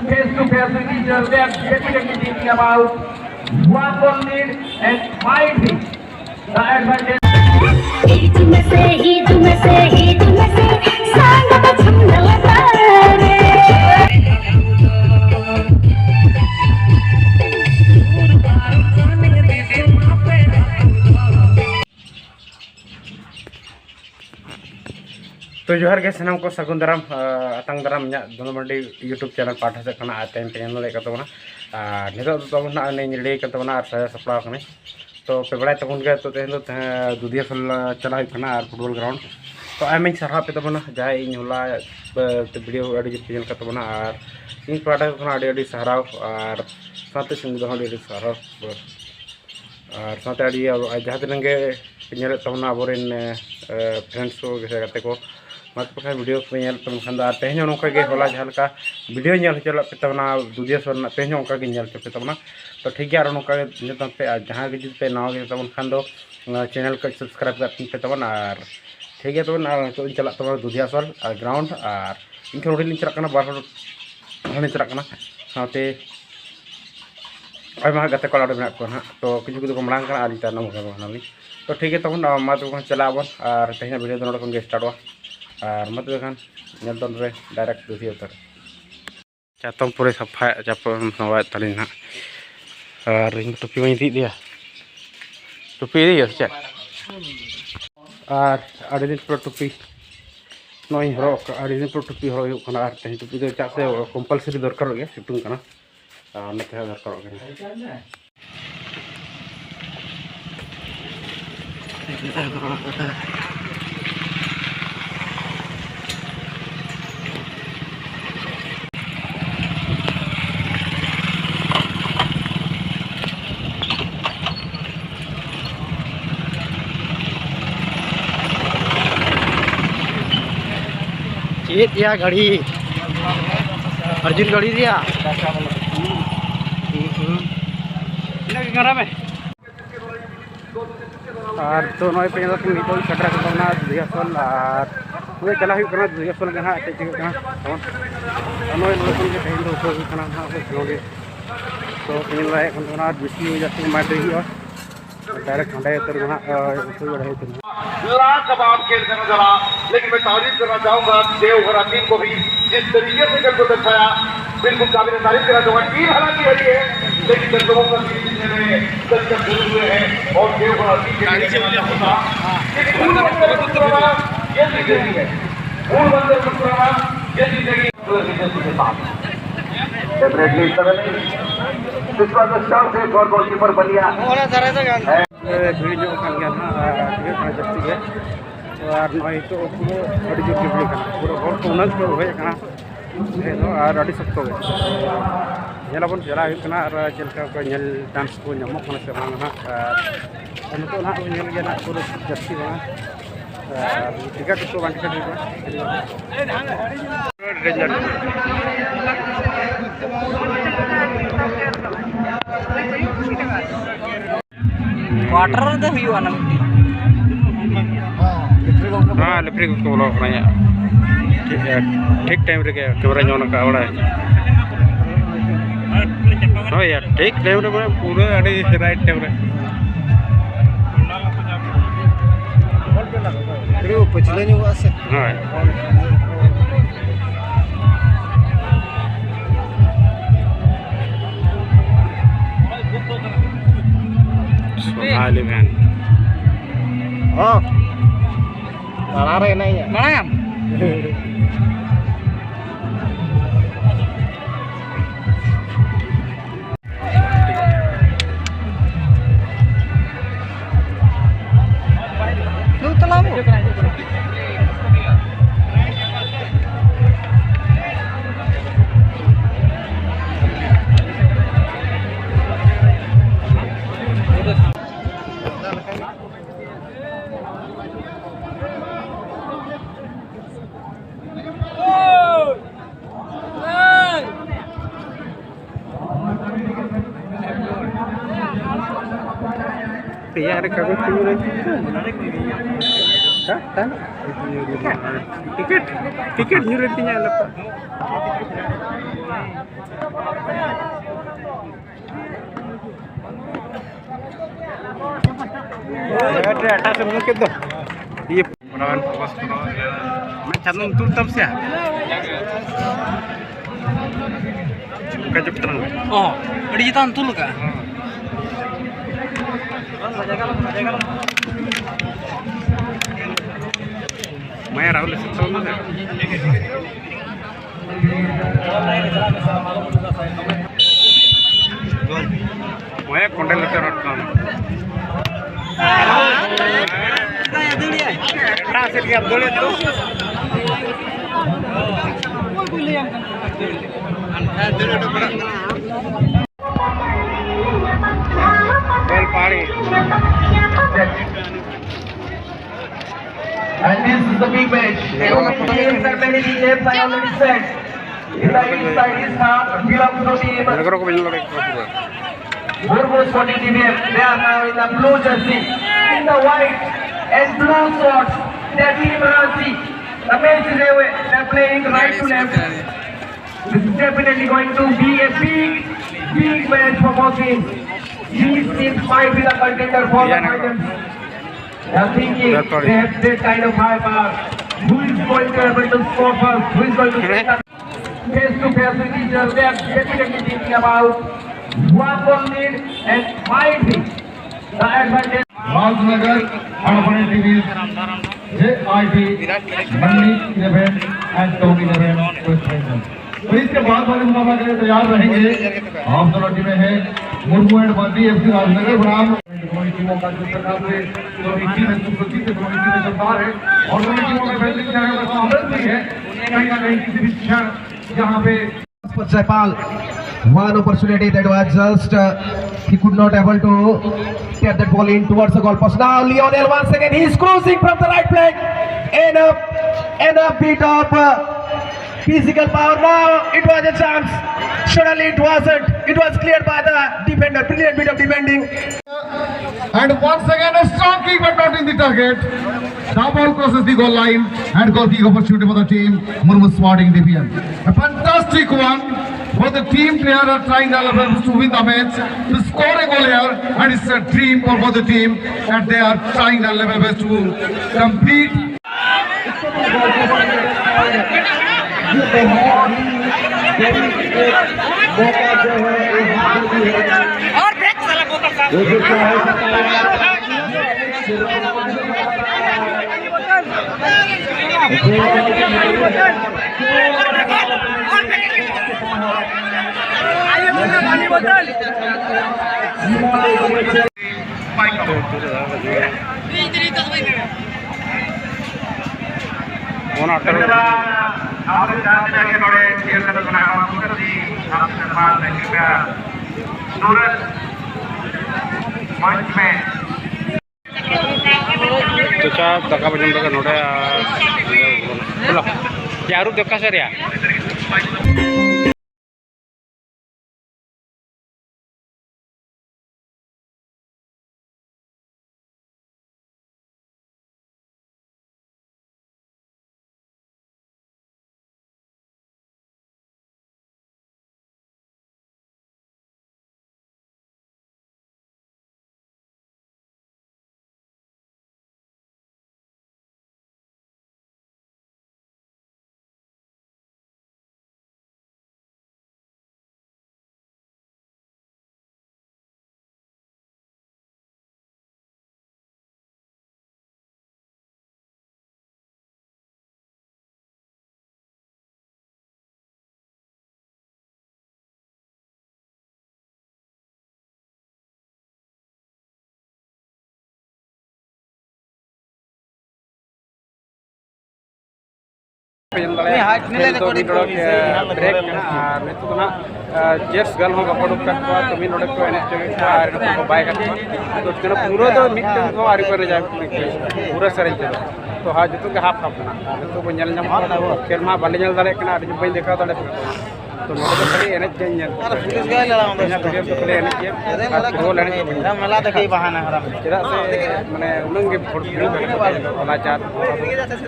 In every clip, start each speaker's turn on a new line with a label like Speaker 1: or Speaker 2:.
Speaker 1: face to face with each other. They are definitely thinking about one goal lead and might be the advantage.
Speaker 2: तो जोहार के सनम को सगुन दाराम अतंग दाराम दोनों मंडी YouTube channel पाठा से टाइम पे चैनल नितो तबना लड़े तबना साजा सपड़ा तो पे बड़ा तबन के तो तेहन दुधिया सल चला और फुटबॉल ग्राउंड तो आयमाኝ सारा पे तबना जहाँ इन होला वीडियो अड़ी चैनल का तबना और इन पाठा अड़ी साराव और साथ संग अड़ी साराव और साथ अड़ी जहाँ दिन के नल तबना अबोरेन फ्रेंड्स को गते को मत पखा वीडियो पे नल तब खान तेज नौका होला जहाँ का वीडियो नल चला पे तबना दुधिया सल तेज नौका नल पे तबना तो ठीक है नौका पे जहाँ के जुद पे नवा के तबन खान दो चैनल को सब्सक्राइब कर पे तबन और ठीक है तबन तो चला तब दुधिया सल ग्राउंड और इन रोडी चलना बार हमें चलना साथे आयमा गते को आड़े को ना तो किछु को मांग कर तारना मगाली तो ठीक है तब मत चलाबन और तेज वीडियो तो नोट स्टार्ट और मत खान डायरेक्ट दुधिया उतर चातम पूरे सफा चाप नवा ताली ना और इन टोपी में दिया टोपी दिया चे और आड़े दिन पर टोपी नई हर आड़े दिन पर टोपी हर और तेज टोपी तो चा से कम्पलसरी दरकार गया सितुंग करना नते दरकार दिया गाड़ी अर्जुन गाड़ी दिया और तो नई पे नितो सेटर करना दुधिया सल और वे चला दुधिया सल के चे चिका नई नई तेज दो खेलोगे तो तेज बेसी जाती माटे डायरेक्ट हंडे उतर
Speaker 1: लाजवाब खेल का नजारा। लेकिन मैं तारीफ करना चाहूंगा देवघर टीम को भी जिस तरीके से खेल को दर्शाया, बिल्कुल काबिल तारीफ करना चाहूंगा। टीम हालांकि हरी है लेकिन दर्शकों का जीतने में दर्शक जुड़े हुए हैं और देवघर टीम के लिए ये जीतेगी है मूल बंदर मुस्कुराना ये जीतेगी के साथ डेफिनेटली इस तरह नहीं इस बार स्टार से और गोलकीपर बनिया
Speaker 2: भीड़ जो गया ना जस्ती है और नई तो पूरा जोर के भीड़ पूरा हर को उन्नत को और अड़ी सख्त बन चला और चलका डांस को नामक से नितो ना गया पूरा जस्ती टिकट को
Speaker 3: वाटर दे हुआ ना
Speaker 2: हाँ लेफ्री को बोलो ठीक टाइम रे कैमरा जोन का बड़ा हाँ यार ठीक टाइम रे पूरा अड़ी राइट टाइम रे
Speaker 3: पछले नहीं हुआ से
Speaker 2: हाँ सोनाली वैन
Speaker 3: हाँ बना रहे नहीं है बना
Speaker 2: यार कागज टिकट टिकट ᱧᱩᱨ ᱞᱮᱛᱤᱧᱟ ᱞᱟᱯᱟ एटा से मुके दो ये बनावन फोकस करो मैं चलन तुर तब से कजप तरंग
Speaker 3: Oh, ada jitan tul ka?
Speaker 2: मैं राहुल से तो ना मैं कोंडल लेकर रखता हूं एटा से क्या बोले तो Ball party.
Speaker 1: And this is the big match. The games are many games I already said. In the east side is the Bilapur team.
Speaker 2: नगरों को मिलने वाले
Speaker 1: Murmu Sporting team. They are now in the blue jersey, in the white and blue shorts. Their team Ranchi. The match is away. They are playing right to left. This is definitely going to be a big match for both teams. These teams might be the contender for the finals. They are thinking they have this kind of high power. Who is going to be able to score first? Who is going to face to face with each other? They are definitely thinking about one goal lead and might be the advantage.
Speaker 4: Rajnagar, our opponent team is JIT, Mani 11 and Tommy 11 West Bengal. तो इसके बाद वाले मुकाबला के लिए तैयार रहेंगे आप दोनों टीमें हैं मुर्मू एंड बादी एफसी राजनगर बनाम दोनों टीमों का जिस प्रकार से दोनों टीमें सुप्रसिद्ध है दोनों टीमें शानदार है और दोनों टीमों में बेहतरीन खिलाड़ियों का सामर्थ्य भी है कहीं ना कहीं किसी भी क्षण जहां पे
Speaker 1: Jaipal, one opportunity that was just he could not able to get that ball in towards the goal post. Now Lionel once again he is cruising from the right flank and a bit of physical power. Now it was a chance. Surely it wasn't. It was cleared by the defender. Brilliant bit of defending.
Speaker 4: and once again a strong kick but not in the target. The ball crosses the goal line and goal kick opportunity for the team Murmu Sporting Division. A fantastic one for the team player are trying their best to win the match, to score a goal here, and it's a dream for both the team and they are trying their level best to compete.
Speaker 3: और break साला बोतल साहब
Speaker 2: One after
Speaker 1: हमारे जानने के बड़े खेल का बनाया मुकर जी आपके साथ कृपया सूरज मंच में
Speaker 2: तो चाप दका बजन का नोटे बोलो यारू देखा सर या ब्रेक जेट्स गल हो बको दुक तक तो मी नोडे को एने आर को बाय का तो तेनो पूरा तो मिट को आरि पर जा पूरा सरे तो हा जतो के हाफ हाफ ना तो को नेल नाम खेल मा बाले नेल दाले कना आदि बई देखा दाले तो नोडे तो खली एने चेंज अरे पुलिस गए लड़ा वीडियो तो खली एने के वो लेने मला देखै बहाना हराम चेदा से माने उनंग के फोड़ वाला चार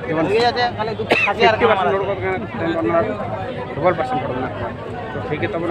Speaker 2: जीवन जाते खाली दुख खासी आर के नोड को 12% पड़ना तो ठीक है तब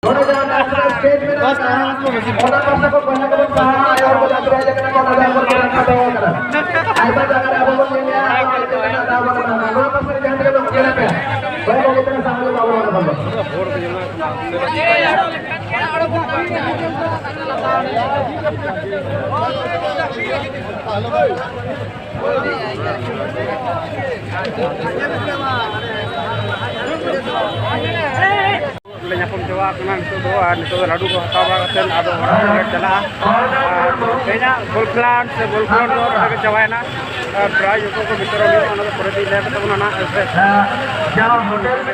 Speaker 1: दोनों जन नेशनल स्टेज में ना ओना पास को पहला कदम कहां आया और बता रहे हैं कि कौन आधा पर रखा था कर ऐसा जगह अब बोल लेंगे कितना दाव बना दोनों पास से जान के लोग खेला पे भाई लोग इतना सामने बाबू वाला बंदा
Speaker 2: nyapun jawa kena itu ladu ko hatawa katen ado orang chala kayaknya bol plan do ada jawa na try yuko ko bitaro ni ona ko pore di le ko na
Speaker 4: जहाँ होटल में